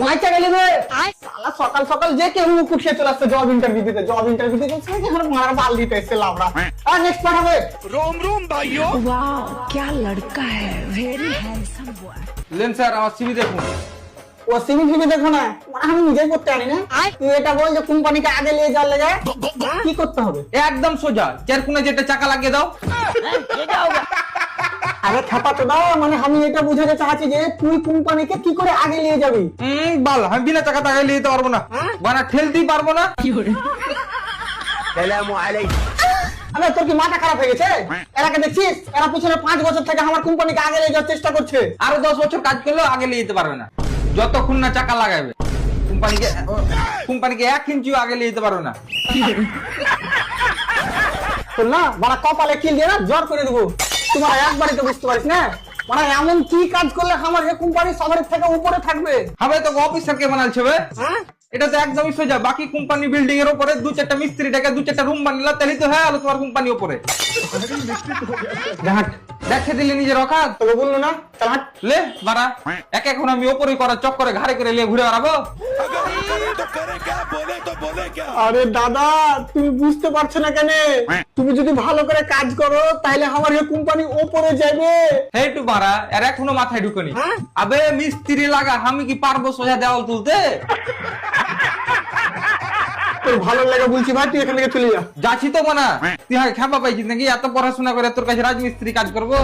বাঁচা গেলি রে শালা সকাল সকাল যে কেউ কুঠিয়ে চলে আসছে জব ইন্টারভিউ দিতে চলছে এখন মারা বাল দিতে এসছে লাউড়া। আর নেক্সট পাঠাবে। रोम रोम भाइयों। वाह क्या लड़का है, very handsome boy. Lane sir আমার সিভি দেখুন। ও সিভি ফিভি দেখো না, মানে আমি নিজেই করতে জানি না। তুই এটা বল যে কোম্পানিকে আগে নিয়ে যাওয়ার লেগে কি করতে হবে? একদম সোজা, চার কোণে যেটা চাকা লাগিয়ে দাও। আরে খাপা তো দাও, মানে আমি এটা বুঝাতে চাচ্ছি যে তুই কোম্পানিকে কি করে আগে নিয়ে যাবি। বাল আমি বিনা চাকা তাকে নিয়ে যেতে পারবো না, বানা ঠেলতেই পারবো না। আরে তোর কি মাথা খারাপ হয়ে গেছে? এরাকে দেখছিস, এরা পিছনে 5 বছর থেকে আমার কোম্পানিকে আগে নিয়ে যাওয়ার চেষ্টা করছে। আরো 10 বছর কাজ করলেও আগে নিয়ে যেতে পারবে না, যতক্ষণ না চাকা লাগাবে। কোম্পানিকে 1 ইঞ্চিও আগে নিয়ে যেতে পারবে না। শোন না, মানে কপালে কিল দিয়ে না জ্বর করে দেবো। তোমার একবারই তো বুঝতে পারিস না, মানে এমন কি কাজ করলে আমার এই কোম্পানি সবার থেকে উপরে থাকবে। হবে তো অফিসার কে বানালছে বে? এটা তো একদমই সোজা। বাকি কোম্পানি বিল্ডিং এর উপরে 2-4টা মিস্ত্রি ডেকে 2-4টা রুম বানালা, তাহলে তো হ্যাঁ তোমার কোম্পানি উপরে। দেখে দিলে নিজের অকাত। তোকে বললো না, চল হাট। লে বাড়া, এক এখন আমি ওপরে করার চক্করে ঘাড়ে করে নিয়ে ঘুরে বেড়াবো। अगर ये करे तो करे क्या, बोले क्या। আরে দাদা, তুমি বুঝতে পারছো না কেন? তুমি যদি ভালো করে কাজ করো তাহলে আমার এই কোম্পানি উপরে যাবে। হেই টু বাড়া, এর এখনো মাথায় ঢুকেনি। আবে মিস্ত্রি লাগা, আমি কি পারবো সোজা দেওয়াল তুলতে? তোর ভালো লাগে বলছি ভাই, তুই এখান থেকে চলে যা। যাচ্ছি তো মানা, তুই হয় খেপা পাইছিস নাকি? এত পড়াশোনা করে তোর কাছে রাজমিস্ত্রি কাজ করবো?